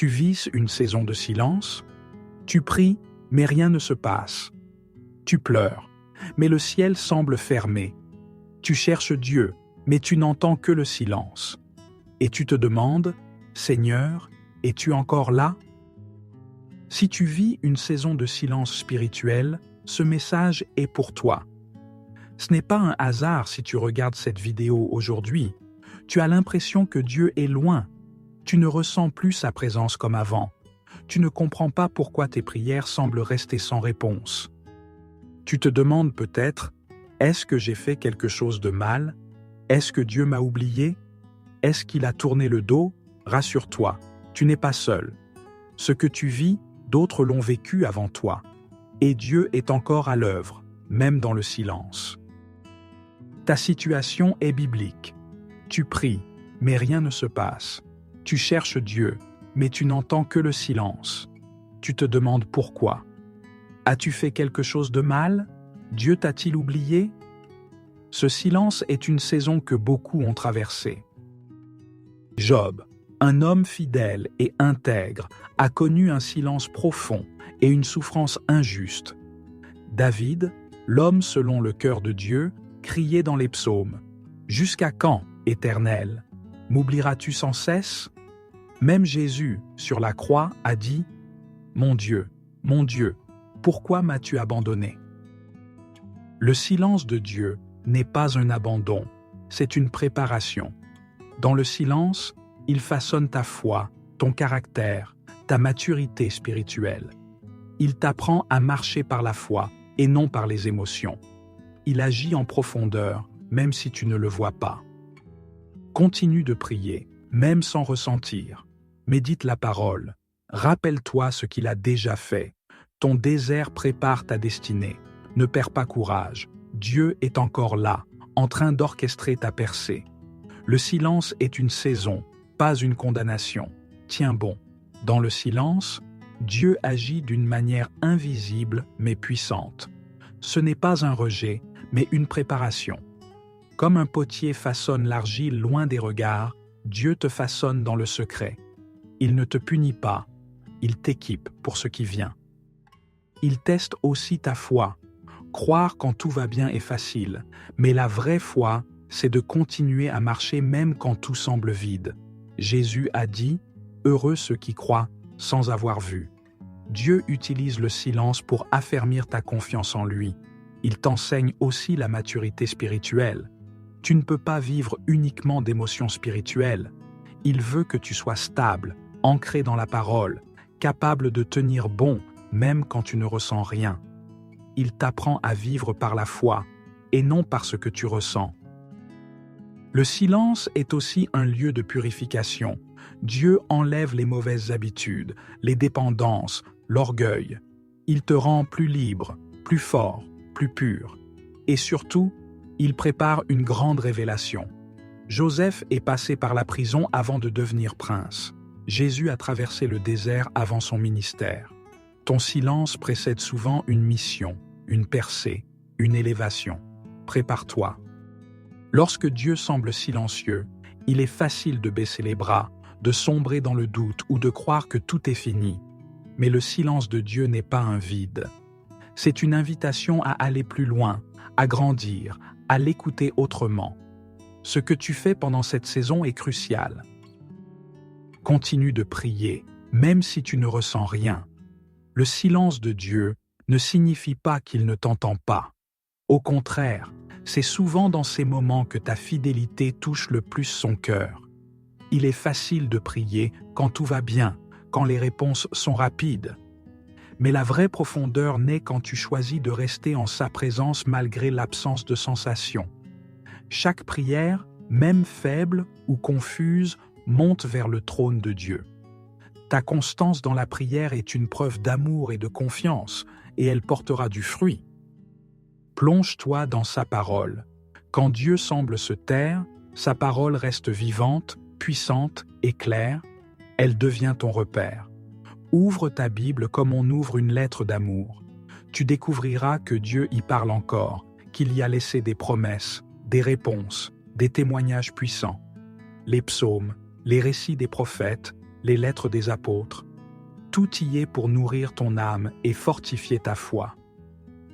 Tu vis une saison de silence? Tu pries, mais rien ne se passe. Tu pleures, mais le ciel semble fermé. Tu cherches Dieu, mais tu n'entends que le silence. Et tu te demandes, Seigneur, es-tu encore là? Si tu vis une saison de silence spirituel, ce message est pour toi. Ce n'est pas un hasard si tu regardes cette vidéo aujourd'hui. Tu as l'impression que Dieu est loin. Tu ne ressens plus sa présence comme avant. Tu ne comprends pas pourquoi tes prières semblent rester sans réponse. Tu te demandes peut-être, est-ce que j'ai fait quelque chose de mal? Est-ce que Dieu m'a oublié? Est-ce qu'il a tourné le dos? Rassure-toi, tu n'es pas seul. Ce que tu vis, d'autres l'ont vécu avant toi. Et Dieu est encore à l'œuvre, même dans le silence. Ta situation est biblique. Tu pries, mais rien ne se passe. Tu cherches Dieu, mais tu n'entends que le silence. Tu te demandes pourquoi. As-tu fait quelque chose de mal? Dieu t'a-t-il oublié? Ce silence est une saison que beaucoup ont traversée. Job, un homme fidèle et intègre, a connu un silence profond et une souffrance injuste. David, l'homme selon le cœur de Dieu, criait dans les psaumes « Jusqu'à quand, Éternel? M'oublieras-tu sans cesse ?» Même Jésus, sur la croix, a dit « Mon Dieu, pourquoi m'as-tu abandonné ?» Le silence de Dieu n'est pas un abandon, c'est une préparation. Dans le silence, il façonne ta foi, ton caractère, ta maturité spirituelle. Il t'apprend à marcher par la foi et non par les émotions. Il agit en profondeur, même si tu ne le vois pas. Continue de prier, même sans ressentir. Médite la parole. Rappelle-toi ce qu'il a déjà fait. Ton désert prépare ta destinée. Ne perds pas courage. Dieu est encore là, en train d'orchestrer ta percée. Le silence est une saison, pas une condamnation. Tiens bon. Dans le silence, Dieu agit d'une manière invisible mais puissante. Ce n'est pas un rejet, mais une préparation. Comme un potier façonne l'argile loin des regards, Dieu te façonne dans le secret. Il ne te punit pas, il t'équipe pour ce qui vient. Il teste aussi ta foi. Croire quand tout va bien est facile, mais la vraie foi, c'est de continuer à marcher même quand tout semble vide. Jésus a dit « Heureux ceux qui croient sans avoir vu ». Dieu utilise le silence pour affermir ta confiance en lui. Il t'enseigne aussi la maturité spirituelle. Tu ne peux pas vivre uniquement d'émotions spirituelles. Il veut que tu sois stable, ancré dans la parole, capable de tenir bon, même quand tu ne ressens rien. Il t'apprend à vivre par la foi, et non par ce que tu ressens. Le silence est aussi un lieu de purification. Dieu enlève les mauvaises habitudes, les dépendances, l'orgueil. Il te rend plus libre, plus fort, plus pur. Et surtout, il prépare une grande révélation. Joseph est passé par la prison avant de devenir prince. Jésus a traversé le désert avant son ministère. Ton silence précède souvent une mission, une percée, une élévation. Prépare-toi. Lorsque Dieu semble silencieux, il est facile de baisser les bras, de sombrer dans le doute ou de croire que tout est fini. Mais le silence de Dieu n'est pas un vide. C'est une invitation à aller plus loin, à grandir, à l'écouter autrement. Ce que tu fais pendant cette saison est crucial. Continue de prier, même si tu ne ressens rien. Le silence de Dieu ne signifie pas qu'il ne t'entend pas. Au contraire, c'est souvent dans ces moments que ta fidélité touche le plus son cœur. Il est facile de prier quand tout va bien, quand les réponses sont rapides. Mais la vraie profondeur naît quand tu choisis de rester en sa présence malgré l'absence de sensation. Chaque prière, même faible ou confuse, monte vers le trône de Dieu. Ta constance dans la prière est une preuve d'amour et de confiance, et elle portera du fruit. Plonge-toi dans sa parole. Quand Dieu semble se taire, sa parole reste vivante, puissante et claire. Elle devient ton repère. Ouvre ta Bible comme on ouvre une lettre d'amour. Tu découvriras que Dieu y parle encore, qu'il y a laissé des promesses, des réponses, des témoignages puissants. Les psaumes, les récits des prophètes, les lettres des apôtres. Tout y est pour nourrir ton âme et fortifier ta foi.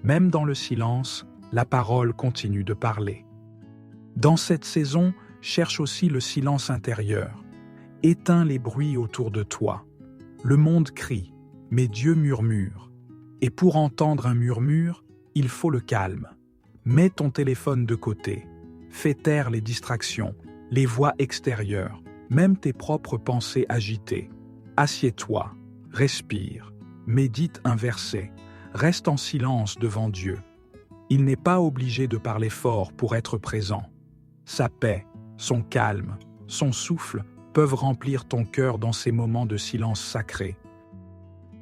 Même dans le silence, la parole continue de parler. Dans cette saison, cherche aussi le silence intérieur. Éteins les bruits autour de toi. Le monde crie, mais Dieu murmure. Et pour entendre un murmure, il faut le calme. Mets ton téléphone de côté. Fais taire les distractions, les voix extérieures, même tes propres pensées agitées. Assieds-toi, respire, médite un verset, reste en silence devant Dieu. Il n'est pas obligé de parler fort pour être présent. Sa paix, son calme, son souffle peuvent remplir ton cœur dans ces moments de silence sacré.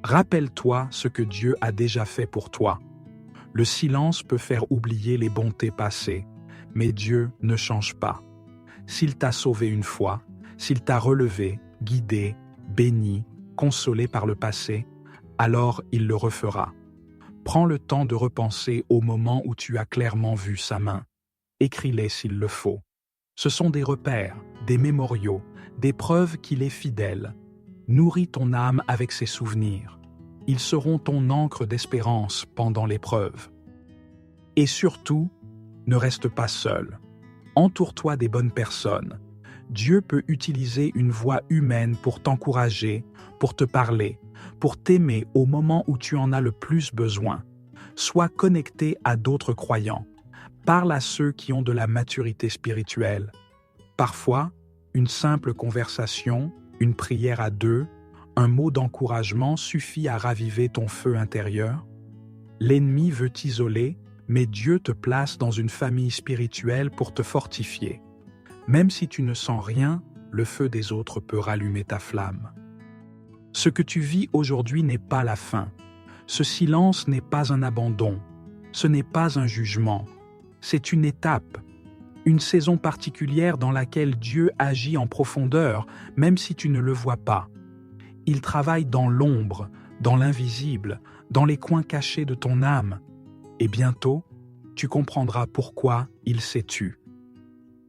Rappelle-toi ce que Dieu a déjà fait pour toi. Le silence peut faire oublier les bontés passées, mais Dieu ne change pas. S'il t'a sauvé une fois, s'il t'a relevé, guidé, béni, consolé par le passé, alors il le refera. Prends le temps de repenser au moment où tu as clairement vu sa main. Écris-les s'il le faut. Ce sont des repères, des mémoriaux, des preuves qu'il est fidèle. Nourris ton âme avec ses souvenirs. Ils seront ton encre d'espérance pendant l'épreuve. Et surtout, ne reste pas seul. Entoure-toi des bonnes personnes. Dieu peut utiliser une voix humaine pour t'encourager, pour te parler, pour t'aimer au moment où tu en as le plus besoin. Sois connecté à d'autres croyants. Parle à ceux qui ont de la maturité spirituelle. Parfois, une simple conversation, une prière à deux, un mot d'encouragement suffit à raviver ton feu intérieur. L'ennemi veut t'isoler, mais Dieu te place dans une famille spirituelle pour te fortifier. Même si tu ne sens rien, le feu des autres peut rallumer ta flamme. Ce que tu vis aujourd'hui n'est pas la fin. Ce silence n'est pas un abandon. Ce n'est pas un jugement. C'est une étape, une saison particulière dans laquelle Dieu agit en profondeur, même si tu ne le vois pas. Il travaille dans l'ombre, dans l'invisible, dans les coins cachés de ton âme. Et bientôt, tu comprendras pourquoi il s'est tu.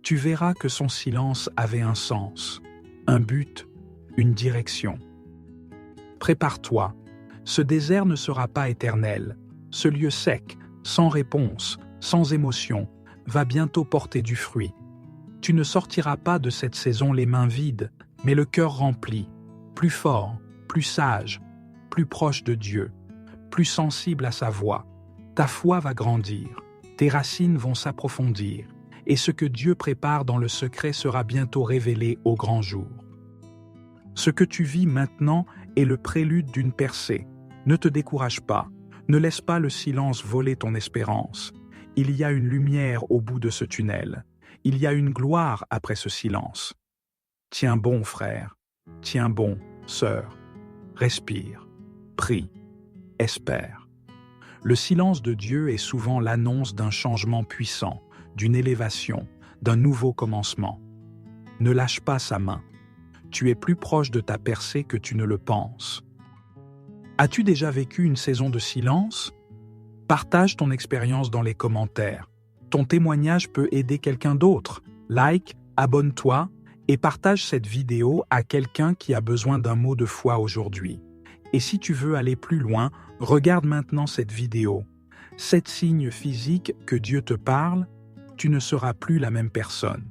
Tu verras que son silence avait un sens, un but, une direction. Prépare-toi, ce désert ne sera pas éternel. Ce lieu sec, sans réponse, sans émotion, va bientôt porter du fruit. Tu ne sortiras pas de cette saison les mains vides, mais le cœur rempli, plus fort, plus sage, plus proche de Dieu, plus sensible à sa voix. Ta foi va grandir, tes racines vont s'approfondir, et ce que Dieu prépare dans le secret sera bientôt révélé au grand jour. Ce que tu vis maintenant est le prélude d'une percée. Ne te décourage pas, ne laisse pas le silence voler ton espérance. Il y a une lumière au bout de ce tunnel. Il y a une gloire après ce silence. Tiens bon, frère. Tiens bon, sœur. Respire. Prie. Espère. Le silence de Dieu est souvent l'annonce d'un changement puissant, d'une élévation, d'un nouveau commencement. Ne lâche pas sa main. Tu es plus proche de ta percée que tu ne le penses. As-tu déjà vécu une saison de silence ? Partage ton expérience dans les commentaires. Ton témoignage peut aider quelqu'un d'autre. Like, abonne-toi et partage cette vidéo à quelqu'un qui a besoin d'un mot de foi aujourd'hui. Et si tu veux aller plus loin, regarde maintenant cette vidéo. 7 signes physiques que Dieu te parle, tu ne seras plus la même personne.